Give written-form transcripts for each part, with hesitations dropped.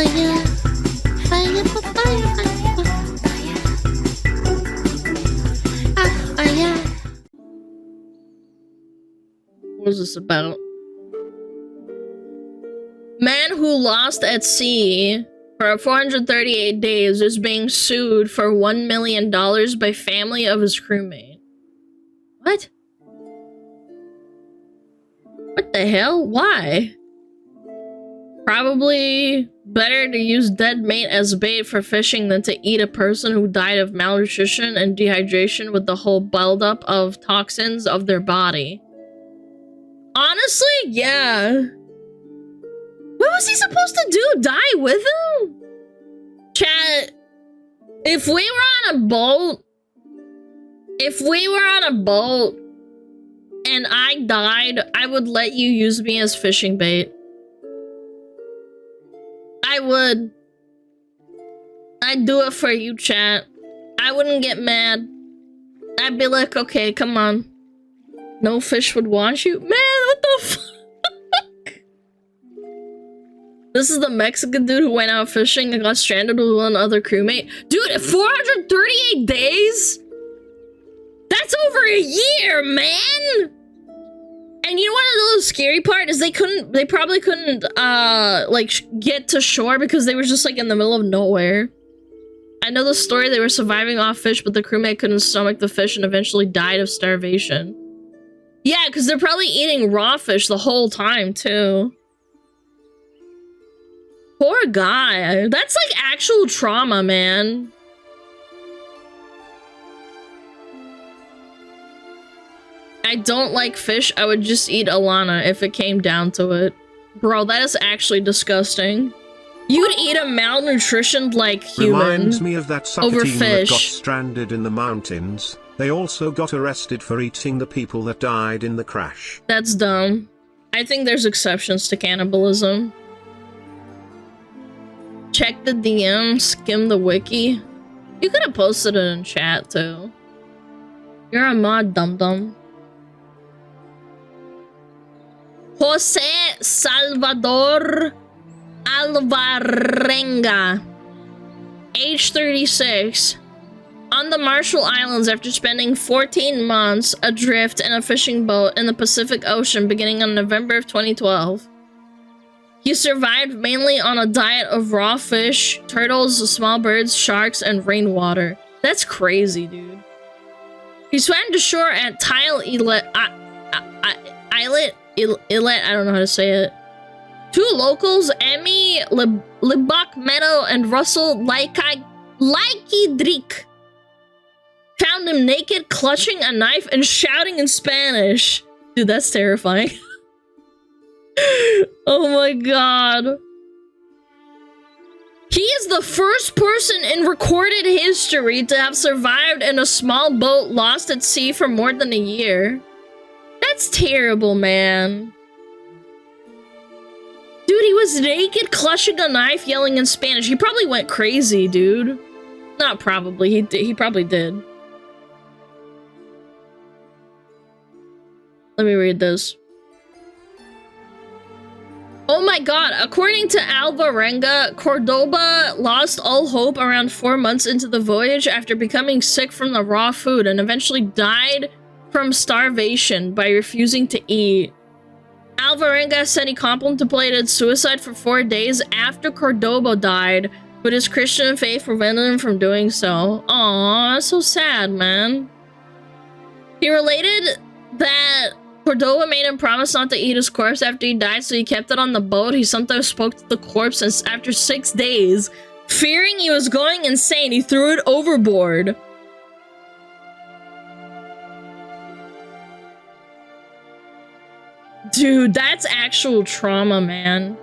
fire, fire, fire, fire. What is this about? Man who lost at sea for 438 days is being sued for $1 million by family of his crewmate. What? What the hell? Why? Probably better to use dead mate as bait for fishing than to eat a person who died of malnutrition and dehydration with the whole buildup of toxins of their body. Honestly, yeah. What was he supposed to do? Die with him? Chat, if we were on a boat, and I died, I would let you use me as fishing bait. I would. I'd do it for you, chat. I wouldn't get mad. I'd be like, okay, come on. No fish would want you? Man, what the fuck? This is the Mexican dude who went out fishing and got stranded with one other crewmate. Dude, 438 days? That's over a year, man! And you know what the scary part is? They probably couldn't, like, get to shore because they were just, like, in the middle of nowhere. I know the story, they were surviving off fish, but the crewmate couldn't stomach the fish and eventually died of starvation. Yeah, because they're probably eating raw fish the whole time, too. Poor guy. That's like actual trauma, man. I don't like fish. I would just eat Alana if it came down to it. Bro, that is actually disgusting. You'd eat a malnutritioned, like, human Reminds me of that soccer over team fish. that got stranded in the mountains. They also got arrested for eating the people that died in the crash. That's dumb. I think there's exceptions to cannibalism. Check the DM, skim the wiki. You could have posted it in chat, too. You're a mod, dum-dum. Jose Salvador Alvarenga, age 36, on the Marshall Islands after spending 14 months adrift in a fishing boat in the Pacific Ocean beginning in November of 2012. He survived mainly on a diet of raw fish, turtles, small birds, sharks, and rainwater. That's crazy, dude. He swam to shore at Tile Islet, I don't know how to say it. Two locals, Emmy Libak Meadow and Russell Laikidrik, found him naked, clutching a knife and shouting in Spanish. Dude, that's terrifying. Oh my god. He is the first person in recorded history to have survived in a small boat lost at sea for more than a year. That's terrible, man. Dude, he was naked, clutching a knife, yelling in Spanish. He probably went crazy, dude. Not probably. He probably did. Let me read this. Oh my god, according to Alvarenga, Cordoba lost all hope around 4 months into the voyage after becoming sick from the raw food and eventually died from starvation by refusing to eat. Alvarenga said he contemplated suicide for 4 days after Cordoba died, but his Christian faith prevented him from doing so. Aww, that's so sad, man. He related that Cordoba made him promise not to eat his corpse after he died, so he kept it on the boat. He sometimes spoke to the corpse, and after 6 days, fearing he was going insane, he threw it overboard. Dude, that's actual trauma, man.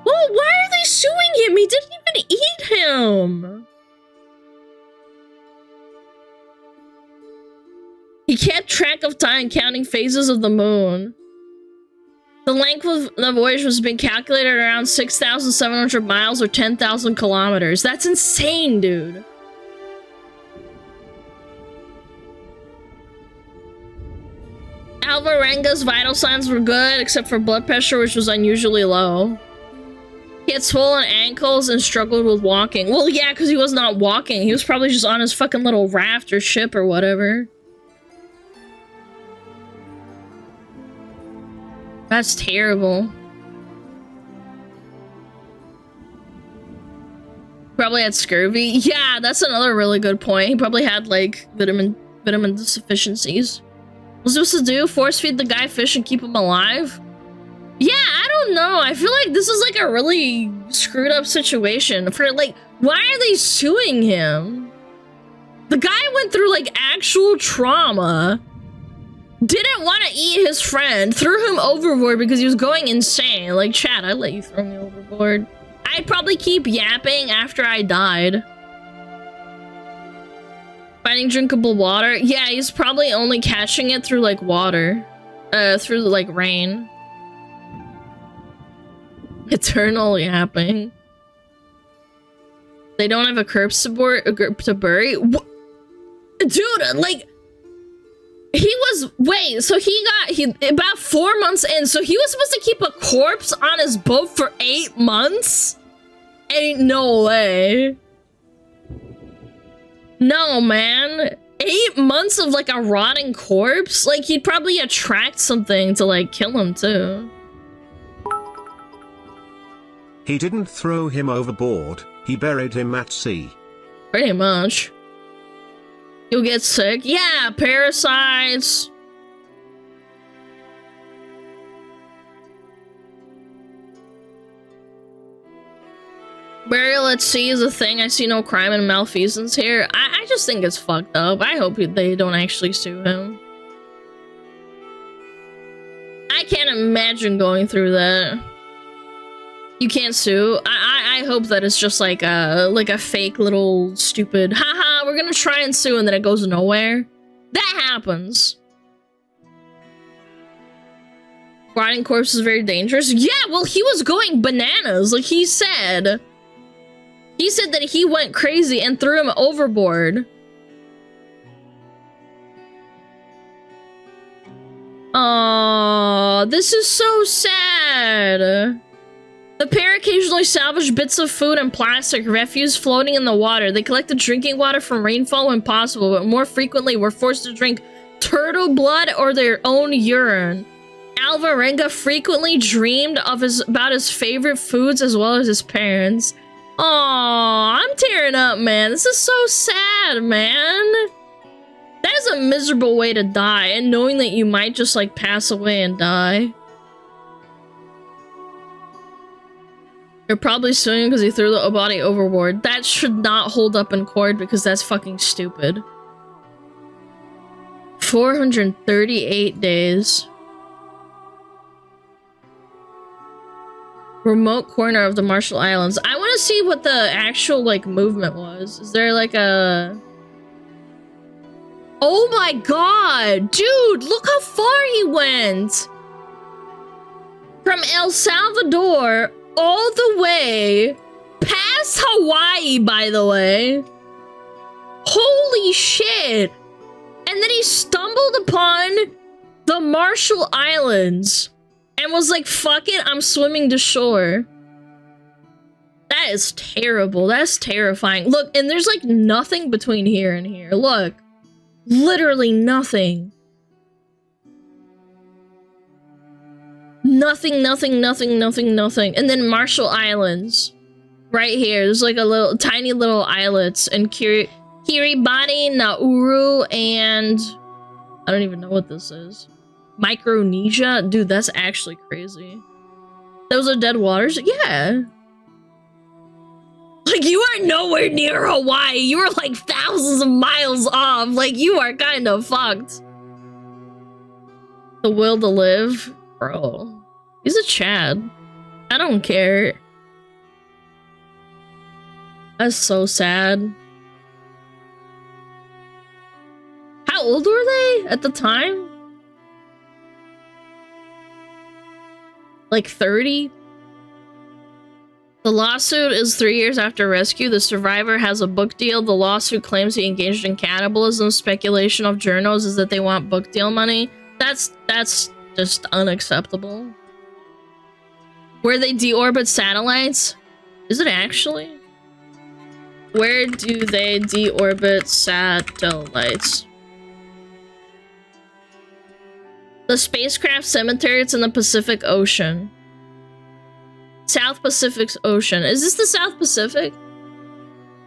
Well, why are they suing him? He didn't even eat him. He kept track of time, counting phases of the moon. The length of the voyage was being calculated around 6,700 miles or 10,000 kilometers. That's insane, dude. Alvarenga's vital signs were good, except for blood pressure, which was unusually low. He had swollen ankles and struggled with walking. Well, yeah, because he was not walking. He was probably just on his fucking little raft or ship or whatever. That's terrible. Probably had scurvy. Yeah, that's another really good point. He probably had like vitamin deficiencies. What's supposed to do? Force feed the guy fish and keep him alive? Yeah, I don't know. I feel like this is like a really screwed up situation. For like, why are they suing him? The guy went through like actual trauma. Didn't want to eat his friend. Threw him overboard because he was going insane. Like, Chad, I'd let you throw me overboard. I'd probably keep yapping after I died. Finding drinkable water? Yeah, he's probably only catching it through, like, water. Through, like, rain. Eternal yapping. They don't have a corpse to bury? Dude, like... He was, wait, so he about 4 months in, so he was supposed to keep a corpse on his boat for 8 months? Ain't no way. No, man. 8 months of, like, a rotting corpse? Like, he'd probably attract something to, like, kill him, too. He didn't throw him overboard, he buried him at sea. Pretty much. You'll get sick. Yeah, parasites. Burial at sea is a thing. I see no crime and malfeasance here. I just think it's fucked up. I hope they don't actually sue him. I can't imagine going through that. You can't sue. I hope that it's just like a fake little stupid haha, we're gonna try and sue and then it goes nowhere. That happens. Rotting corpse is very dangerous. Yeah, well, he was going bananas, like he said. He said that he went crazy and threw him overboard. Aww, this is so sad. The pair occasionally salvaged bits of food and plastic refuse floating in the water. They collected drinking water from rainfall when possible, but more frequently were forced to drink turtle blood or their own urine. Alvarenga frequently dreamed of about his favorite foods as well as his parents. Aww, I'm tearing up, man. This is so sad, man. That is a miserable way to die, and knowing that you might just, like, pass away and die. You're probably suing because he threw the body overboard. That should not hold up in court because that's fucking stupid. 438 days. Remote corner of the Marshall Islands. I want to see what the actual, like, movement was. Is there, like, a... Oh my god! Dude, look how far he went! From El Salvador all the way past Hawaii, by the way. Holy shit! And then he stumbled upon the Marshall Islands. And was like, fuck it, I'm swimming to shore. That is terrible. That's terrifying. Look, and there's like nothing between here and here. Look. Literally nothing. Nothing, nothing, nothing, nothing, nothing. And then Marshall Islands. Right here. There's like a little, tiny little islets. And Kiribati, Nauru, and... I don't even know what this is. Micronesia? Dude, that's actually crazy. Those are dead waters? Yeah. Like, you are nowhere near Hawaii. You are like thousands of miles off. Like, you are kind of fucked. The will to live? Bro. He's a Chad. I don't care. That's so sad. How old were they at the time? Like 30? The lawsuit is 3 years after rescue. The survivor has a book deal. The lawsuit claims he engaged in cannibalism. Speculation of journals is that they want book deal money. That's just unacceptable. Where they deorbit satellites? Is it actually? Where do they deorbit satellites? The spacecraft cemetery, it's in the Pacific Ocean. South Pacific Ocean. Is this the South Pacific?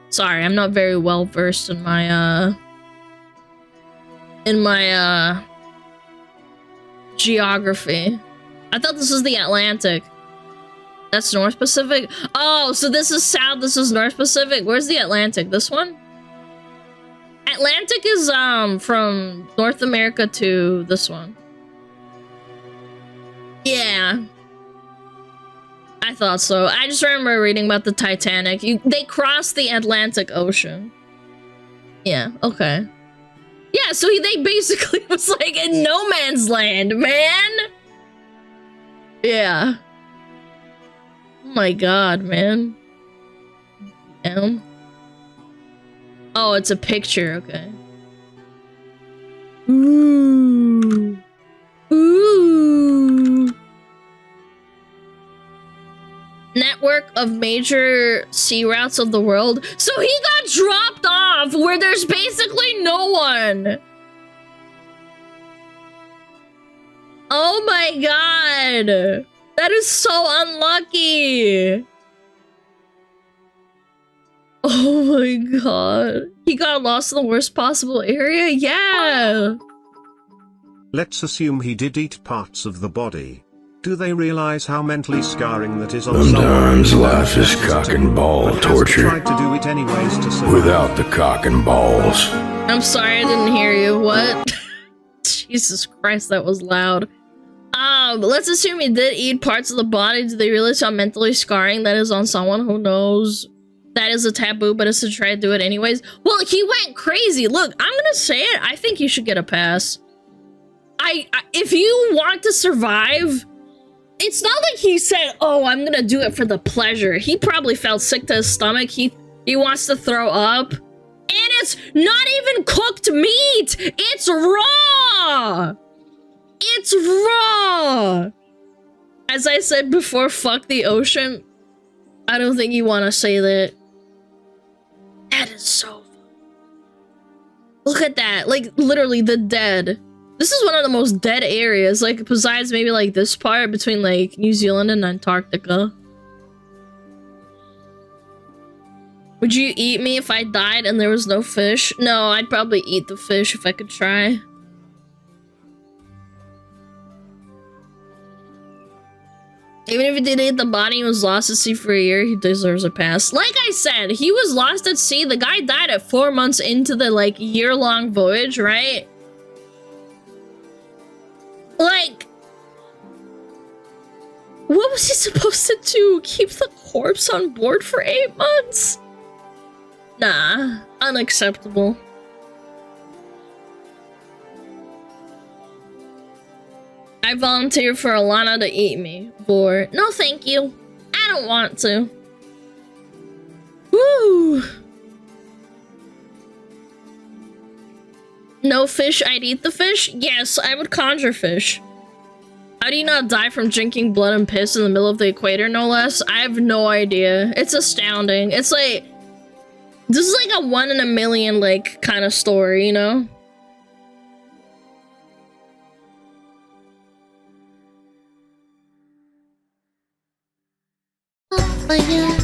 Sorry, I'm not very well versed in my geography. I thought this was the Atlantic. That's North Pacific? Oh, so this is South, this is North Pacific. Where's the Atlantic? This one? Atlantic is from North America to this one. Yeah. I thought so. I just remember reading about the Titanic. They crossed the Atlantic Ocean. Yeah, okay. Yeah, so they basically was like in no man's land, man! Yeah. Oh my god, man. Damn. Oh, it's a picture, okay. Ooh. Ooh. Network of major sea routes of the world. So he got dropped off where there's basically no one. Oh my god. That is so unlucky. Oh my god. He got lost in the worst possible area? Yeah. Let's assume he did eat parts of the body. Do they realize how mentally scarring that is on Sometimes life is cock and ball torture. Tried to do it anyways to survive. Without the cock and balls. I'm sorry, I didn't hear you. What? Jesus Christ, that was loud. Let's assume he did eat parts of the body. Do they realize how mentally scarring that is on someone who knows that is a taboo, but is to try to do it anyways? Well, he went crazy. Look, I'm gonna say it. I think you should get a pass. If you want to survive, it's not like he said, oh, I'm gonna do it for the pleasure. He probably felt sick to his stomach. He wants to throw up. And it's not even cooked meat! It's raw! It's raw! As I said before, fuck the ocean. I don't think you want to say that. That is so... Look at that. Like, literally, the dead. This is one of the most dead areas, like, besides maybe, like, this part between, like, New Zealand and Antarctica. Would you eat me if I died and there was no fish? No, I'd probably eat the fish if I could try. Even if he didn't eat the body and was lost at sea for a year, he deserves a pass. Like I said, he was lost at sea. The guy died at 4 months into the, like, year-long voyage, right? Like, what was he supposed to do? Keep the corpse on board for 8 months? Nah, unacceptable. I volunteer for Alana to eat me. Or, no thank you. I don't want to. Woo! No fish, I'd eat the fish? Yes, I would conjure fish. How do you not die from drinking blood and piss in the middle of the equator, no less? I have no idea. It's astounding. It's like... This is like a 1 in a million, like, kind of story, you know? Oh yeah.